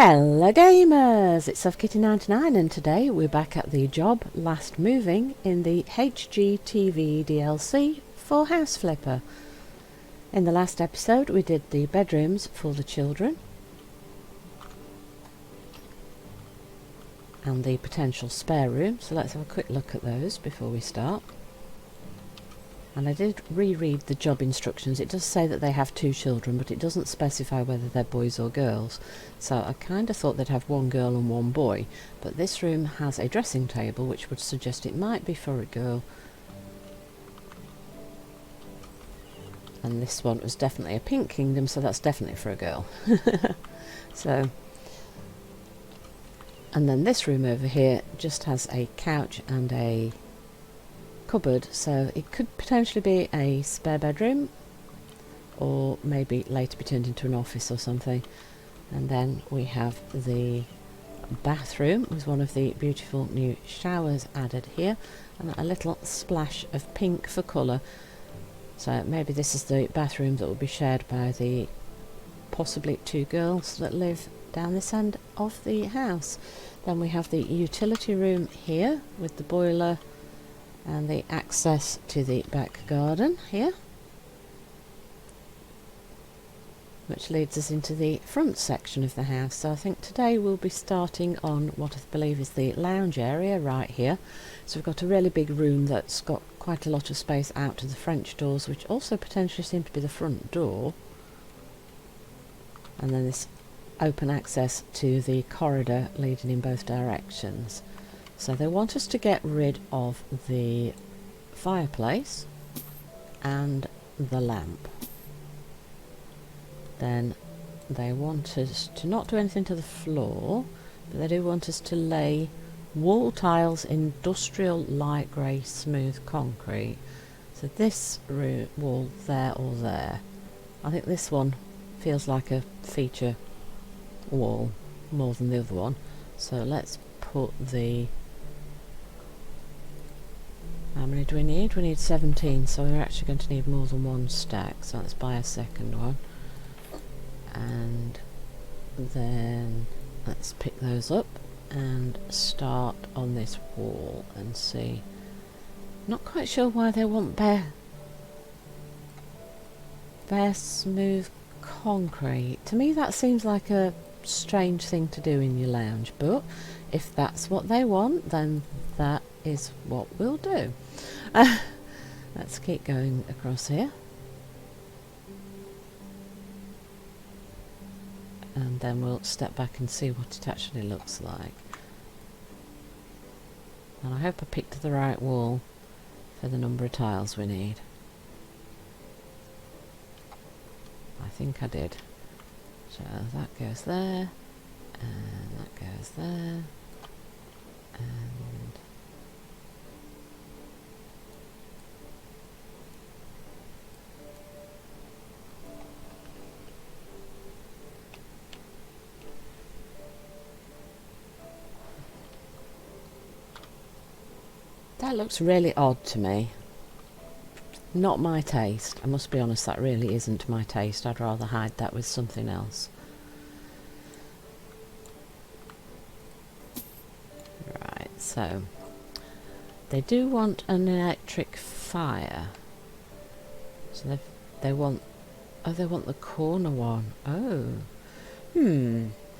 Hello gamers, it's SuffKitty99 and today we're back at the job last moving in the HGTV DLC for House Flipper. In the last episode we did the bedrooms for the children and the potential spare room, so let's have a quick look at those before we start. And I did reread the job instructions. It does say that they have 2 children, but it doesn't specify whether they're boys or girls. So I kind of thought they'd have 1 girl and 1 boy. But this room has a dressing table, which would suggest it might be for a girl. And this one was definitely a pink kingdom, so that's definitely for a girl. So, and then this room over here just has a couch and a cupboard, so it could potentially be a spare bedroom or maybe later be turned into an office or something. And then we have the bathroom with one of the beautiful new showers added here and a little splash of pink for colour, so maybe this is the bathroom that will be shared by the possibly 2 girls that live down this end of the house. Then we have the utility room here with the boiler and the access to the back garden here, which leads us into the front section of the house. So I think today we'll be starting on what I believe is the lounge area right here. So we've got a really big room that's got quite a lot of space out to the French doors, which also potentially seem to be the front door, and then this open access to the corridor leading in both directions. So they want us to get rid of the fireplace and the lamp. Then they want us to not do anything to the floor, but they do want us to lay wall tiles, industrial light grey smooth concrete. So this wall there or there. I think this one feels like a feature wall more than the other one. So let's put the... How many do we need? We need 17, so we're actually going to need more than 1 stack, so let's buy a second one. And then let's pick those up and start on this wall and see. Not quite sure why they want bare smooth concrete. To me that seems like a strange thing to do in your lounge, but if that's what they want, then that is what we'll do. Let's keep going across here, and then we'll step back and see what it actually looks like. And I hope I picked the right wall for the number of tiles we need. I think I did. So that goes there, and that goes there, and that looks really odd to me. Not my taste. I must be honest, that really isn't my taste. I'd rather hide that with something else. Right, so they do want an electric fire. So they want... Oh, they want the corner one. Oh.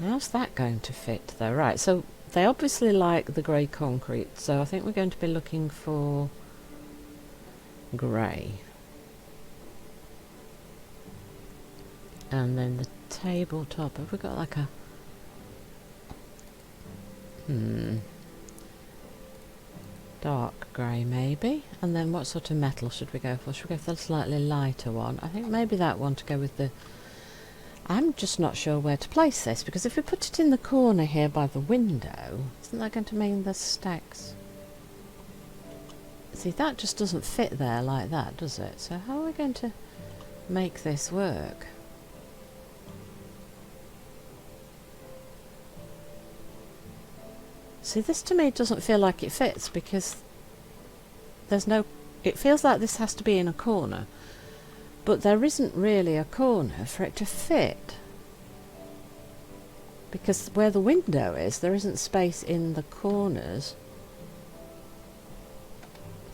How's that going to fit though? Right, so they obviously like the grey concrete, so I think we're going to be looking for grey. And then the tabletop, have we got like a... dark grey maybe? And then what sort of metal should we go for? Should we go for the slightly lighter one? I think maybe that one to go with the... I'm just not sure where to place this, because if we put it in the corner here by the window, isn't that going to mean the stacks... See, that just doesn't fit there like that, does it? So how are we going to make this work? See, this to me doesn't feel like it fits, because there's no... It feels like this has to be in a corner, but there isn't really a corner for it to fit. because where the window is, there isn't space in the corners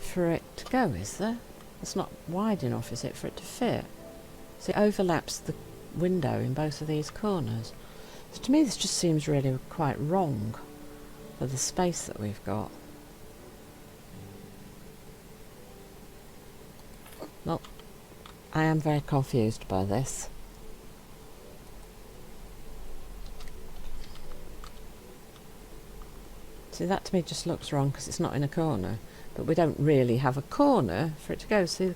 for it to go, is there? It's not wide enough, is it, for it to fit? So it overlaps the window in both of these corners. So to me this just seems really quite wrong for the space that we've got. Well, I am very confused by this. See, that to me just looks wrong because it's not in a corner. But we don't really have a corner for it to go. See,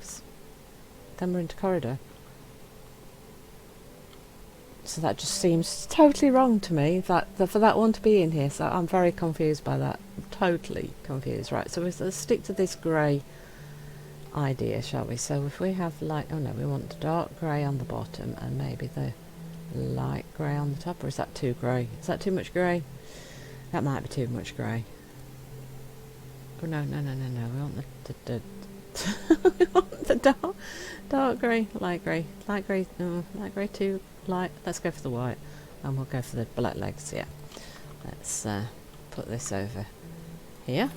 then we're into corridor. So that just seems totally wrong to me, for that one to be in here. So I'm very confused by that. I'm totally confused. Right, so let's stick to this grey idea, shall we? So if we have light, oh no, we want the dark grey on the bottom and maybe the light grey on the top. Or is that too grey? Is that too much grey? That might be too much grey. Oh no, no, no, no, no. We want the we want the dark grey, light grey, light grey too light. Let's go for the white, and we'll go for the black legs. Yeah. Let's put this over here.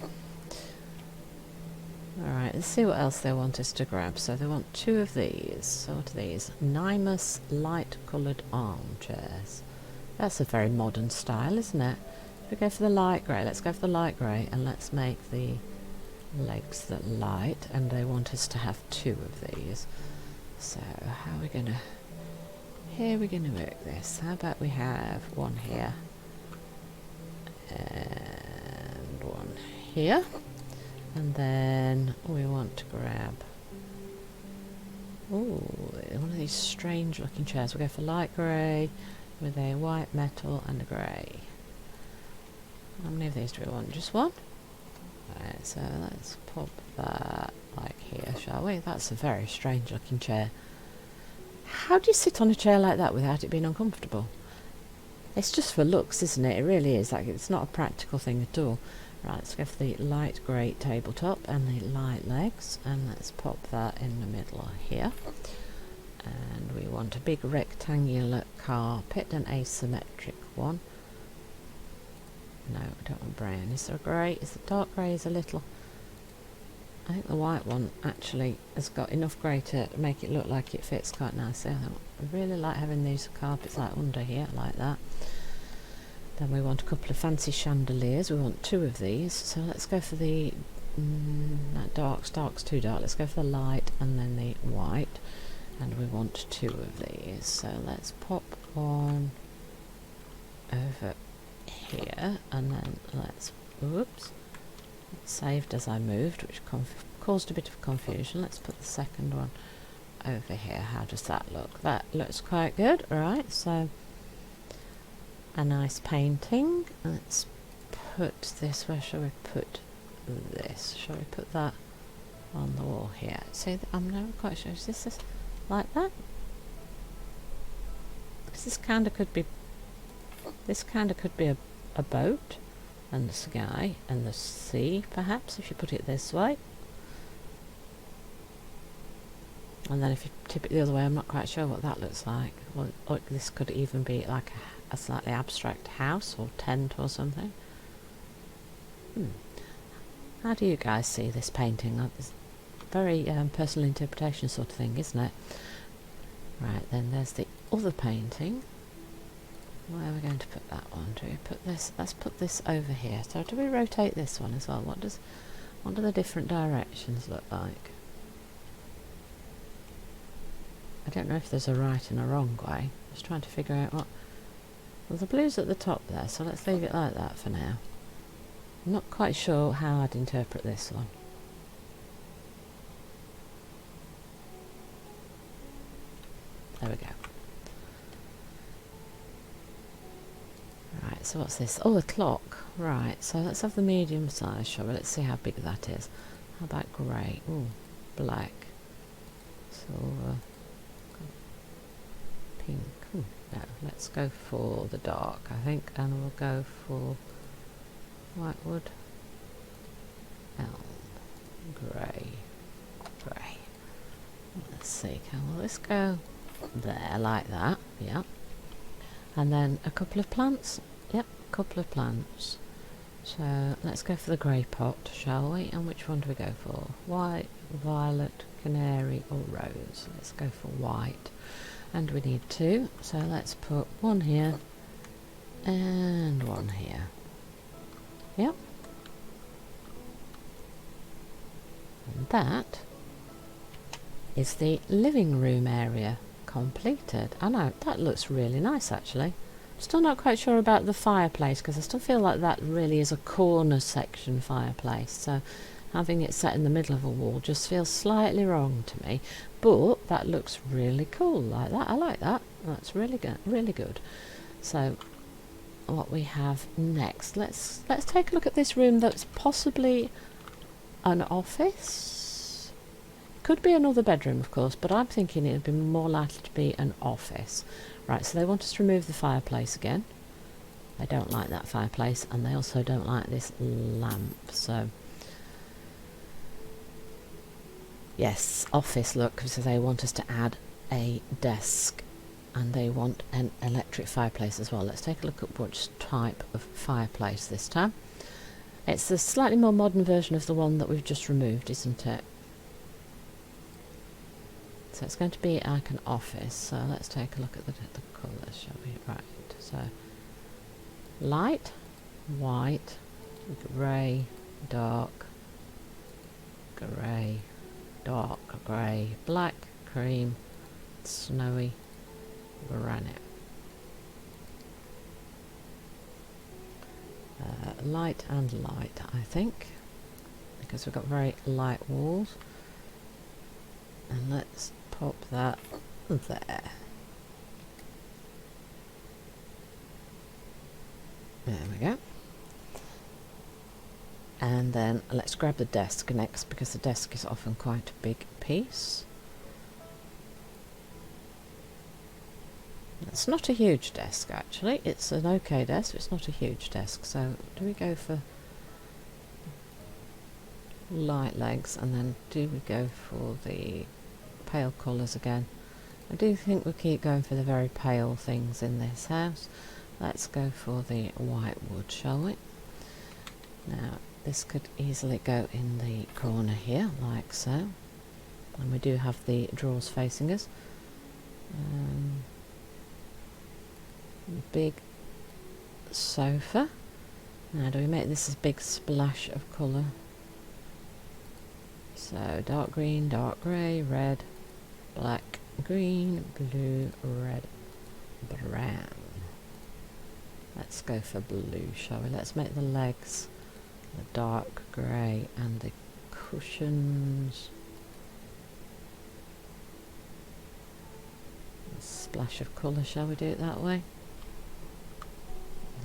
All right. Let's see what else they want us to grab. So they want 2 of these. So what are these? Nimus light coloured armchairs. That's a very modern style, isn't it? We go for the light grey. Let's go for the light grey, and let's make the legs that light. And they want us to have 2 of these. So how are we gonna? Here we're gonna work this. How about we have one here and one here, and then we want to grab one of these strange looking chairs. We'll go for light grey with a white metal and a grey. How many of these do we want? Just one? Right, so let's pop that like here, shall we? That's a very strange looking chair. How do you sit on a chair like that without it being uncomfortable? It's just for looks, isn't it? It really is. Like, it's not a practical thing at all. Right, let's go for the light grey tabletop and the light legs, and let's pop that in the middle here. And we want a big rectangular carpet, an asymmetric one. No, I don't want brown. Is there a grey? Is the dark grey is a little... I think the white one actually has got enough grey to make it look like it fits quite nicely. I really like having these carpets like under here, like that. Then we want a couple of fancy chandeliers. We want 2 of these. So let's go for the... that dark's too dark. Let's go for the light and then the white. And we want 2 of these. So let's pop one over here, and then let's... Oops. It saved as I moved, which caused a bit of confusion. Let's put the second one over here. How does that look? That looks quite good. Right, so a nice painting. Let's put this, where shall we put this? Shall we put that on the wall here? See, I'm never quite sure. Is this like that? Because this kind of could be a boat, and the sky and the sea, perhaps, if you put it this way. And then if you tip it the other way, I'm not quite sure what that looks like. Well, or this could even be like a slightly abstract house or tent or something. How do you guys see this painting? It's very personal interpretation sort of thing, isn't it? Right, then there's the other painting. Where are we going to put that one? Do we put this? Let's put this over here. So do we rotate this one as well? What do the different directions look like? I don't know if there's a right and a wrong way. Just trying to figure out what... Well, the blue's at the top there, so let's leave it like that for now. I'm not quite sure how I'd interpret this one. There we go. Right, so what's this? Oh, a clock. Right, so let's have the medium size, shall we? Let's see how big that is. How about grey? Ooh, black. Silver. Pink. Ooh, no, let's go for the dark, I think, and we'll go for whitewood. Elm. Grey. Grey. Let's see, will this go there like that? Yeah. And then a couple of plants. Yep, a couple of plants. So let's go for the grey pot, shall we? And which one do we go for? White, violet, canary or rose? Let's go for white. And we need two, so let's put one here and one here. Yep. And that is the living room area completed. I know, that looks really nice actually. Still not quite sure about the fireplace because I still feel like that really is a corner section fireplace, so having it set in the middle of a wall just feels slightly wrong to me, but that looks really cool like that. I like that. That's really good, really good. So what we have next, let's take a look at this room that's possibly an office. Could be another bedroom of course, but I'm thinking it would be more likely to be an office. Right, so they want us to remove the fireplace again. They don't like that fireplace, and they also don't like this lamp, so yes, office look, so they want us to add a desk and they want an electric fireplace as well. Let's take a look at which type of fireplace this time. It's a slightly more modern version of the one that we've just removed, isn't it? So it's going to be like an office, so let's take a look at the colours, shall we? Right, so light, white, grey, dark, grey, dark grey, black, cream, snowy, granite. Light and light, I think, because we've got very light walls. And let's pop that there. There we go. And then let's grab the desk next, because the desk is often quite a big piece. It's not a huge desk actually, it's an okay desk, it's not a huge desk. So do we go for light legs, and then do we go for the pale colours again? I do think we'll keep going for the very pale things in this house. Let's go for the white wood, shall we? Now this could easily go in the corner here, like so. And we do have the drawers facing us. Big sofa. Now do we make this a big splash of colour? So dark green, dark grey, red, black, green, blue, red, brown. Let's go for blue, shall we? Let's make the legs the dark grey and the cushions a splash of colour, shall we do it that way?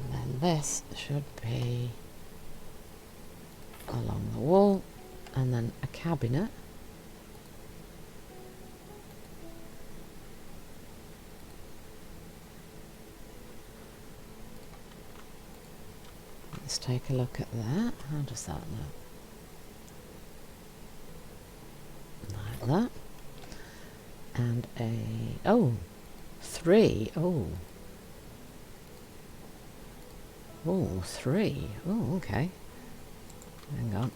And then this should be along the wall, and then a cabinet. Let's take a look at that. How does that look? Like that. And a three. Three. Oh, okay. Hang on.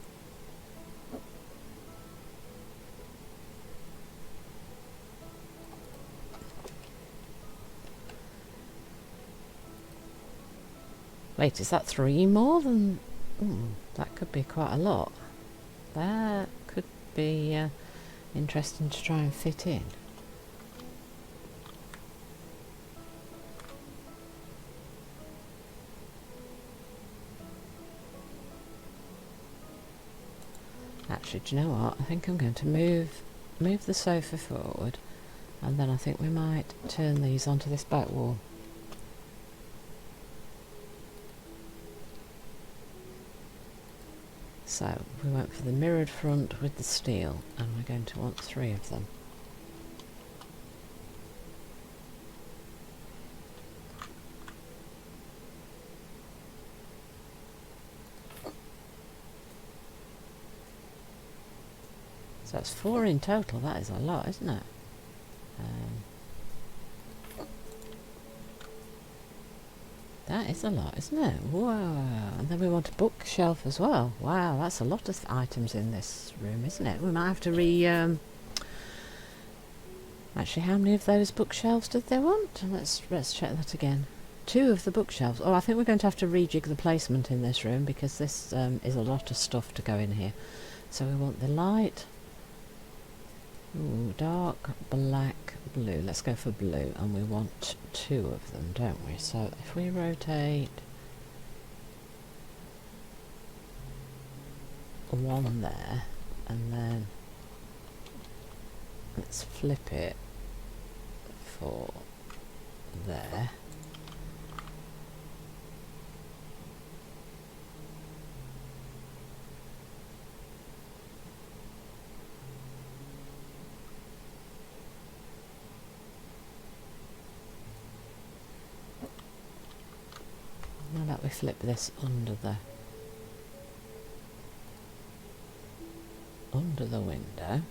Wait, is that three more than... that could be quite a lot. That could be interesting to try and fit in. Actually, do you know what? I think I'm going to move the sofa forward, and then I think we might turn these onto this back wall. So we went for the mirrored front with the steel, and we're going to want three of them. So that's four in total. That is a lot, isn't it? That is a lot, isn't it? Whoa. And then we want a bookshelf as well. Wow, that's a lot of items in this room, isn't it? We might have to actually, how many of those bookshelves did they want? Let's check that again. 2 of the bookshelves. Oh, I think we're going to have to rejig the placement in this room because this is a lot of stuff to go in here. So we want the light. Ooh, dark, black, blue. Let's go for blue, and we want 2 of them, don't we? So if we rotate 1 there, and then let's flip it for there. How about we flip this under the window?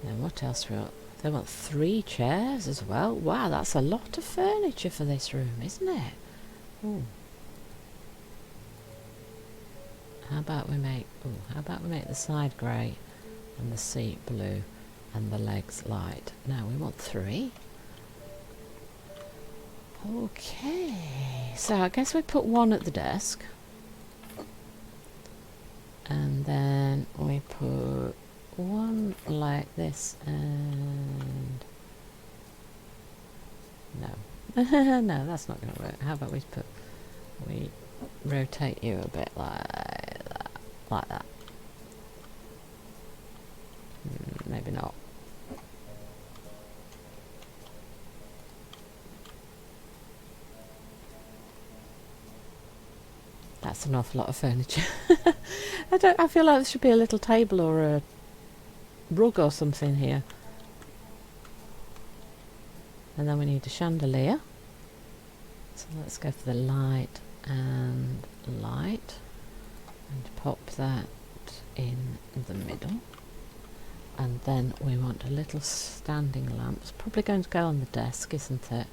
Then what else we want? They want 3 chairs as well. Wow, that's a lot of furniture for this room, isn't it? Ooh. How about we make the side grey and the seat blue and the legs light? Now we want 3. Okay, so I guess we put 1 at the desk, and then we put 1 like this, and no, no, that's not going to work. How about we rotate you a bit like that. Maybe not. That's an awful lot of furniture. I feel like there should be a little table or a rug or something here. And then we need a chandelier. So let's go for the light and light. And pop that in the middle. And then we want a little standing lamp. It's probably going to go on the desk, isn't it?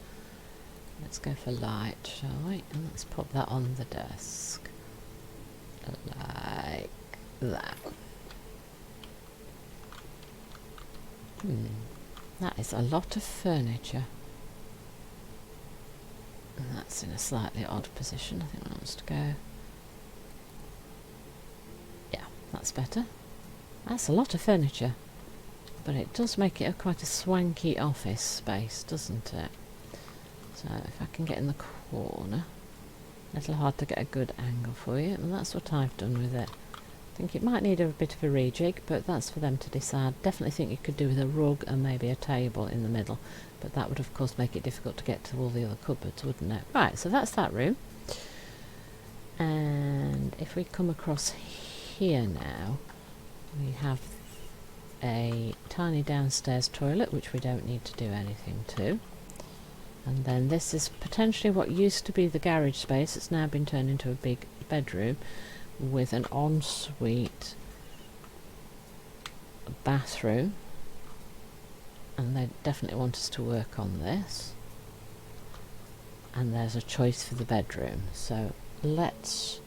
Let's go for light, shall we? And let's pop that on the desk. Like that. That is a lot of furniture. And that's in a slightly odd position. I think that wants to go. Yeah, that's better. That's a lot of furniture. But it does make it quite a swanky office space, doesn't it? So if I can get in the corner, a little hard to get a good angle for you, and that's what I've done with it. I think it might need a bit of a rejig, but that's for them to decide. Definitely think you could do with a rug and maybe a table in the middle, but that would of course make it difficult to get to all the other cupboards, wouldn't it? Right, so that's that room. And if we come across here now, we have a tiny downstairs toilet, which we don't need to do anything to. And then this is potentially what used to be the garage space. It's now been turned into a big bedroom with an ensuite bathroom. And they definitely want us to work on this. And there's a choice for the bedroom. So let's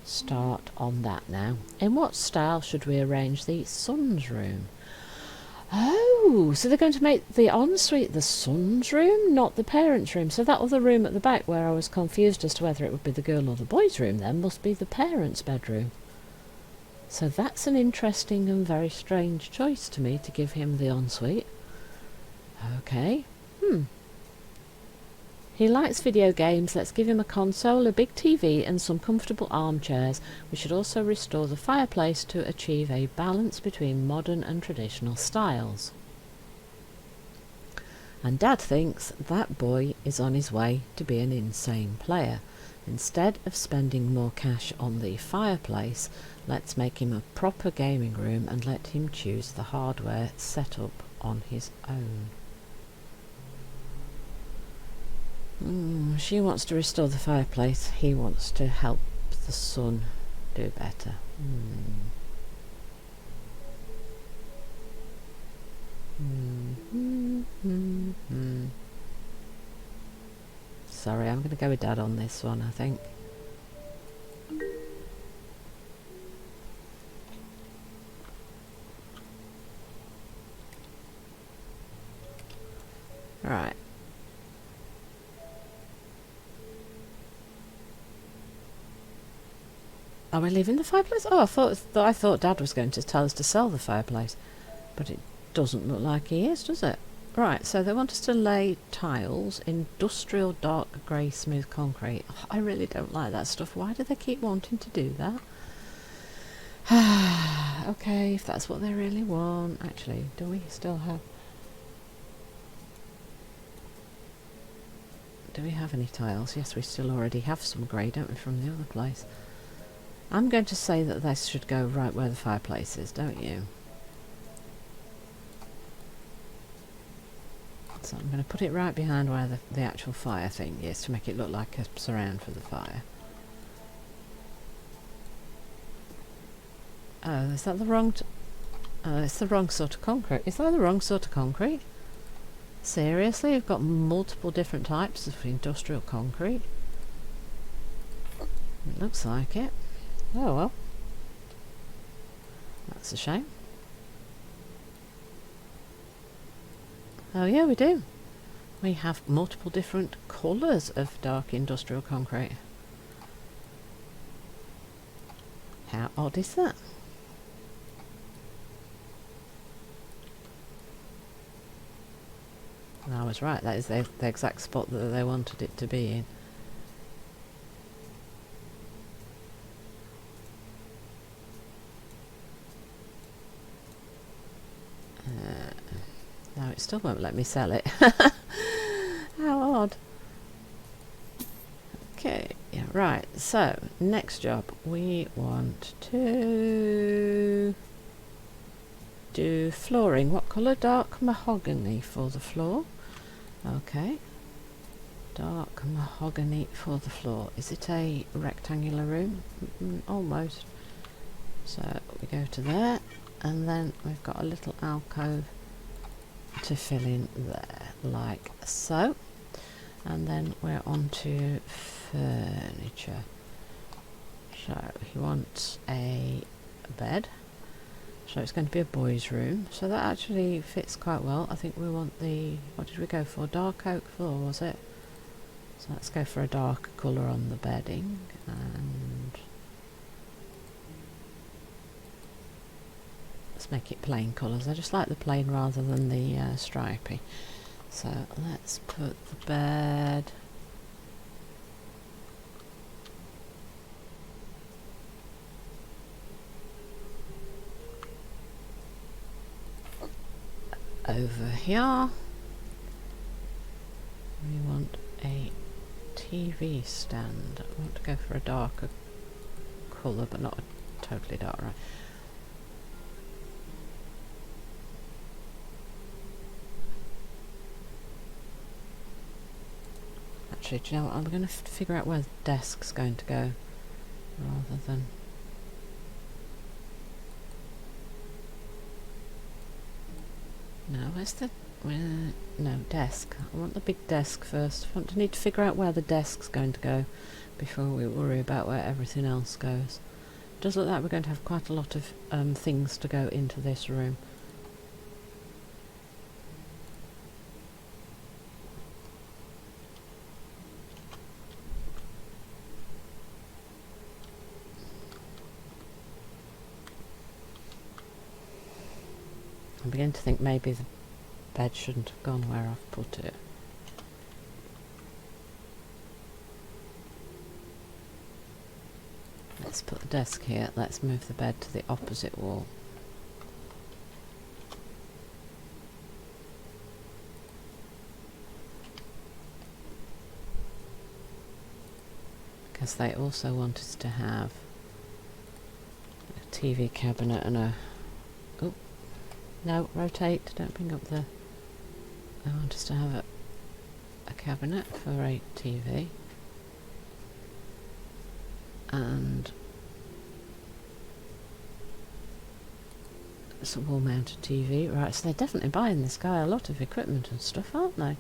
start on that now. In what style should we arrange the son's room? Oh, so they're going to make the ensuite the son's room, not the parents' room. So that other room at the back where I was confused as to whether it would be the girl or the boy's room then must be the parents' bedroom. So that's an interesting and very strange choice to me, to give him the ensuite. Okay. He likes video games. Let's give him a console, a big TV and some comfortable armchairs. We should also restore the fireplace to achieve a balance between modern and traditional styles. And Dad thinks that boy is on his way to be an insane player. Instead of spending more cash on the fireplace, let's make him a proper gaming room and let him choose the hardware set up on his own. She wants to restore the fireplace. He wants to help the son do better. Sorry, I'm going to go with Dad on this one, I think. Right. Are we leaving the fireplace? Oh, I thought Dad was going to tell us to sell the fireplace, but it doesn't look like he is, does it? Right, so they want us to lay tiles, industrial dark grey smooth concrete. Oh, I really don't like that stuff. Why do they keep wanting to do that? Okay, if that's what they really want. Actually, do we still have... Do we have any tiles? Yes, we still already have some grey, don't we, from the other place? I'm going to say that this should go right where the fireplace is, don't you? So I'm going to put it right behind where the actual fire thing is to make it look like a surround for the fire. Oh, is that the wrong... Oh, it's the wrong sort of concrete. Is that the wrong sort of concrete? Seriously? You've got multiple different types of industrial concrete? It looks like it. Oh well. That's a shame. Oh yeah, we do. We have multiple different colours of dark industrial concrete. How odd is that? I was right, that is the exact spot that they wanted it to be in. No, it still won't let me sell it. How odd. Okay, yeah, right, so next job we want to do flooring. What colour? Dark mahogany for the floor. Okay, dark mahogany for the floor. Is it a rectangular room? Almost. So we go to there, and then we've got a little alcove to fill in there, like so. And then we're on to furniture. So he wants a bed. So it's going to be a boys' room. So that actually fits quite well. I think we want the... What did we go for? Dark oak floor, was it? So let's go for a dark colour on the bedding. And let's make it plain colours. I just like the plain rather than the stripy. So let's put the bed... over here. We want a TV stand. I want to go for a darker colour, but not a totally dark, right? Actually, do you know what? I'm going to figure out where the desk's going to go, rather than... No, where's the... no, desk. I want the big desk first. I need to figure out where the desk's going to go before we worry about where everything else goes. It does look like we're going to have quite a lot of things to go into this room. I'm beginning to think maybe the bed shouldn't have gone where I've put it. Let's put the desk here. Let's move the bed to the opposite wall. Because they also want us to have a TV cabinet and a... Oh, no, rotate, don't bring up the... I want us to have a cabinet for a TV. And It's a wall-mounted TV. Right, so they're definitely buying this guy a lot of equipment and stuff, aren't they?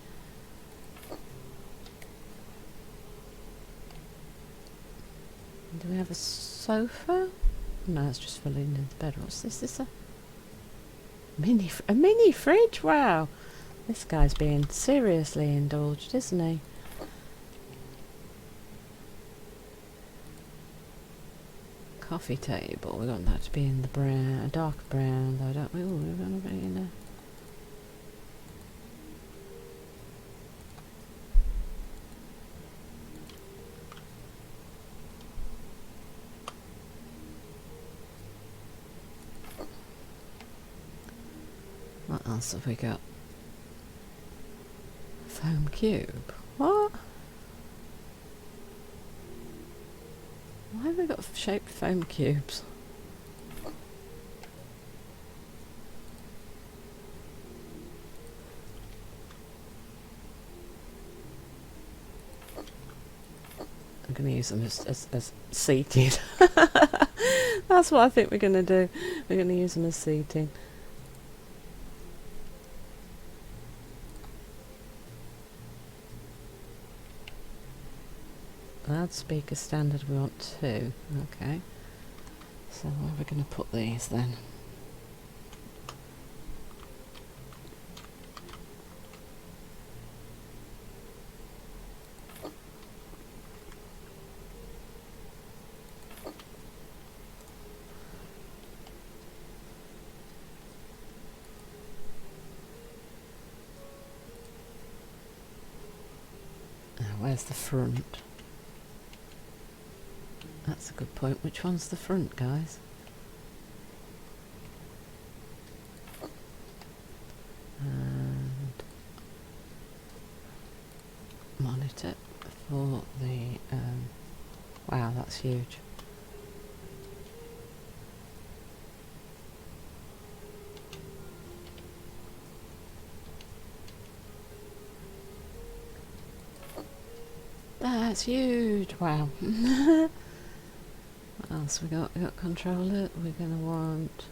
Do we have a sofa? No, it's just filling in the bed. What's this? This a mini fridge? Wow, this guy's being seriously indulged, isn't he? Coffee table. We want that to be in the brown, a dark brown, though, don't we? Oh, we're going to be in a. What else have we got? Foam cube. What? Why have we got shaped foam cubes? I'm going to use them as seating. That's what I think we're going to do. We're going to use them as seating. Loudspeaker standard, we want 2. Okay. So where are we going to put these then? Where's the front? That's a good point. Which one's the front, guys? And monitor for the wow, that's huge. That's huge. Wow. What else we got? We got controller. We're going to want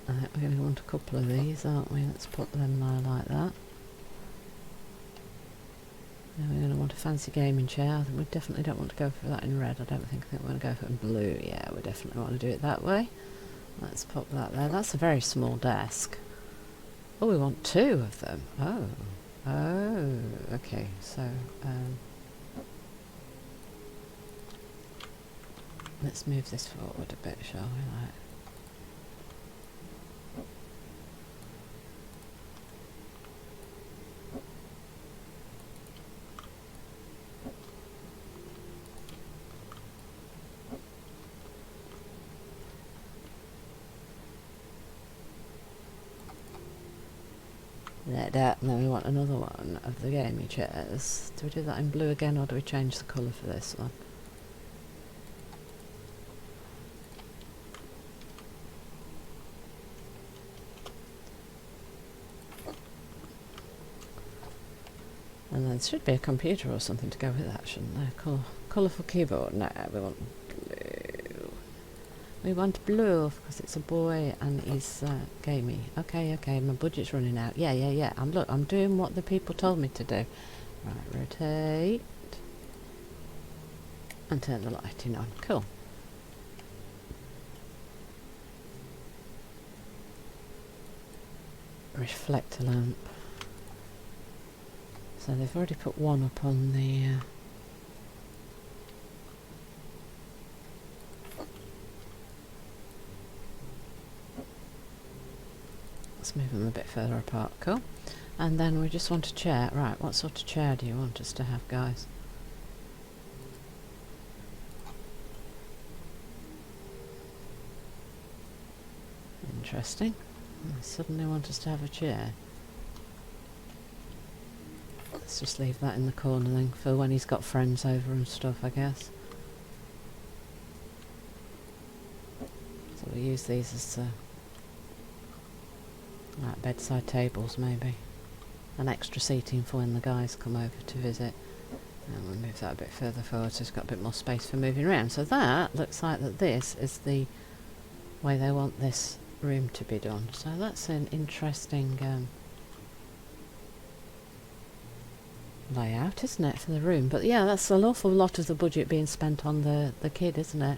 we're going to want a couple of these, aren't we? Let's put them there like that. Then we're going to want a fancy gaming chair. I think we definitely don't want to go for that in red. I think we want to go for it in blue. Yeah, we definitely want to do it that way. Let's pop that there. That's a very small desk. Oh, we want 2 of them. Oh, okay. So let's move this forward a bit, shall we? Like. Like that, and then we want another one of the gaming chairs. Do we do that in blue again, or do we change the colour for this one? And then there should be a computer or something to go with that, shouldn't there? Colourful keyboard. No, we want blue. We want blue because it's a boy and he's gamey. Okay, my budget's running out. Yeah. I'm doing what the people told me to do. Right, rotate and turn the lighting on. Cool. Reflector lamp. So they've already put one up on the let's move them a bit further apart. Cool. And then we just want a chair. Right, what sort of chair do you want us to have, guys? Interesting. I suddenly want us to have a chair. Let's just leave that in the corner then for when he's got friends over and stuff, I guess. So we'll use these as like bedside tables maybe. And extra seating for when the guys come over to visit. And we'll move that a bit further forward so it's got a bit more space for moving around. So that looks like that this is the way they want this room to be done. So that's an interesting layout, isn't it, for the room? But yeah, that's an awful lot of the budget being spent on the kid, isn't it?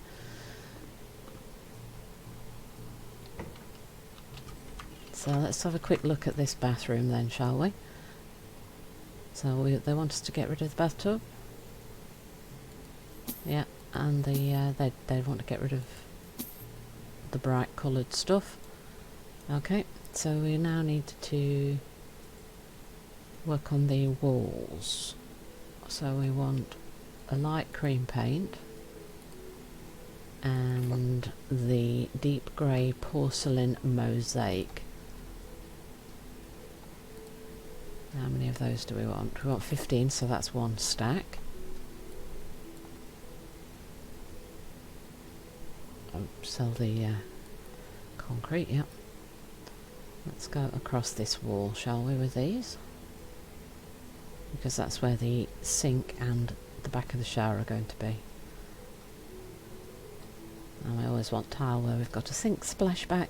So let's have a quick look at this bathroom then, shall we? So they want us to get rid of the bathtub. Yeah, and they want to get rid of the bright coloured stuff. Okay, so we now need to work on the walls. So we want a light cream paint and the deep grey porcelain mosaic. How many of those do we want? We want 15, so that's one stack. Sell the concrete, yep. Let's go across this wall, shall we, with these? Because that's where the sink and the back of the shower are going to be. And I always want tile where we've got a sink splashback.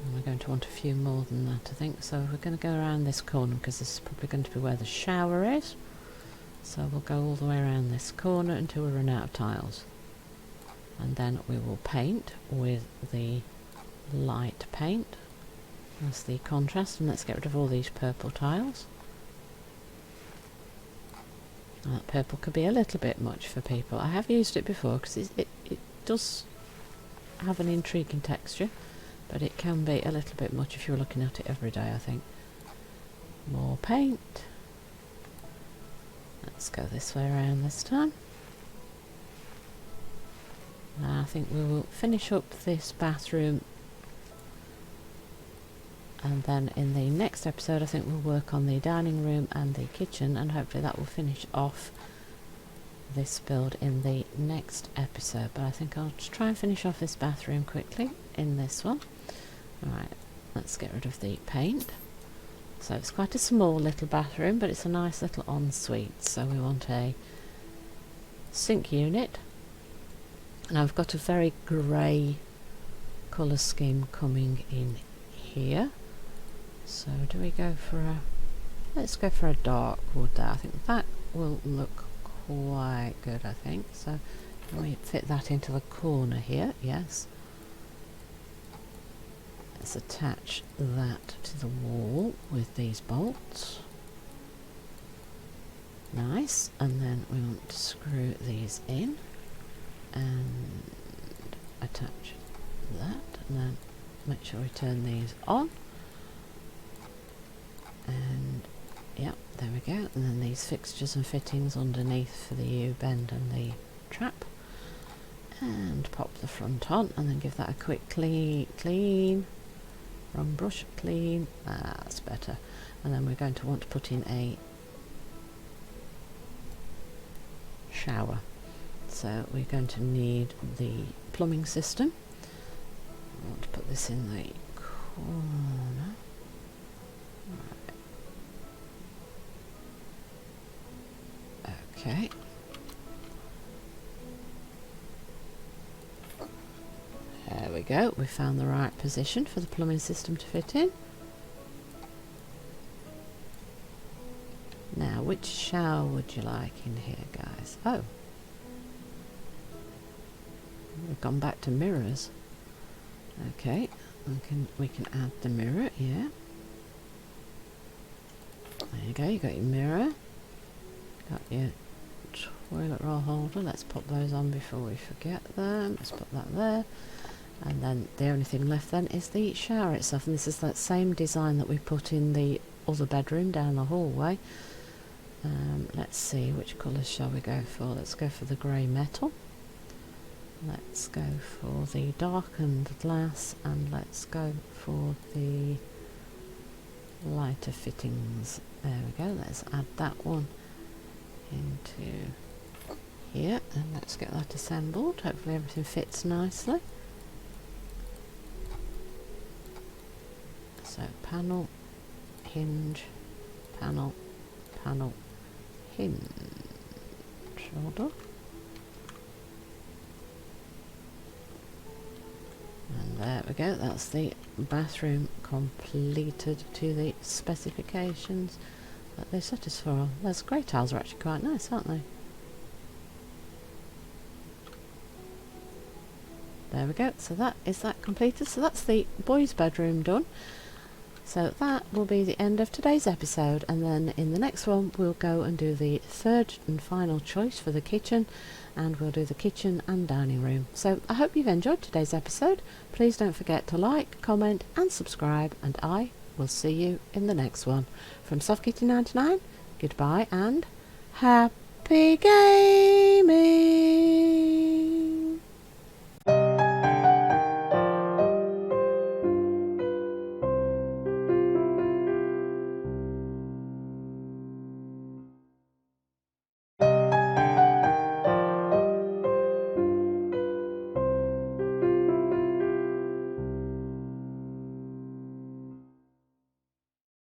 And we're going to want a few more than that, I think. So we're going to go around this corner because this is probably going to be where the shower is. So we'll go all the way around this corner until we run out of tiles. And then we will paint with the light paint as the contrast, and let's get rid of all these purple tiles. That purple could be a little bit much for people. I have used it before because it does have an intriguing texture, but it can be a little bit much if you're looking at it every day, I think. More paint. Let's go this way around this time. I think we will finish up this bathroom, and then in the next episode I think we'll work on the dining room and the kitchen, and hopefully that will finish off this build in the next episode. But I think I'll just try and finish off this bathroom quickly in this one. Alright, let's get rid of the paint. So it's quite a small little bathroom, but it's a nice little ensuite. So we want a sink unit. And I've got a very grey colour scheme coming in here. So do we go for a... let's go for a dark wood there. I think that will look quite good, I think. So can we fit that into the corner here? Yes. Let's attach that to the wall with these bolts. Nice. And then we want to screw these in and attach that, and then make sure we turn these on, and yep, there we go. And then these fixtures and fittings underneath for the U-bend and the trap, and pop the front on, and then give that a quick clean, wrong brush, clean, that's better. And then we're going to want to put in a shower. So we're going to need the plumbing system. I want to put this in the corner. Right. Okay. There we go. We found the right position for the plumbing system to fit in. Now, which shower would you like in here, guys? Oh. We've gone back to mirrors. Okay, we can add the mirror, yeah. There you go, you got your mirror. Got your toilet roll holder. Let's pop those on before we forget them. Let's put that there. And then the only thing left then is the shower itself. And this is that same design that we put in the other bedroom down the hallway. Let's see, which colours shall we go for? Let's go for the grey metal. Let's go for the darkened glass, and let's go for the lighter fittings. There we go. Let's add that one into here, and let's get that assembled. Hopefully everything fits nicely. So panel, hinge, panel, panel, hinge. Hold on. And there we go, that's the bathroom completed to the specifications that they set us for. Those grey tiles are actually quite nice, aren't they? There we go, so that is that completed. So that's the boys' bedroom done. So that will be the end of today's episode, and then in the next one we'll go and do the third and final choice for the kitchen, and we'll do the kitchen and dining room. So I hope you've enjoyed today's episode. Please don't forget to like, comment and subscribe, and I will see you in the next one. From Soft Kitty 99, goodbye and happy gaming!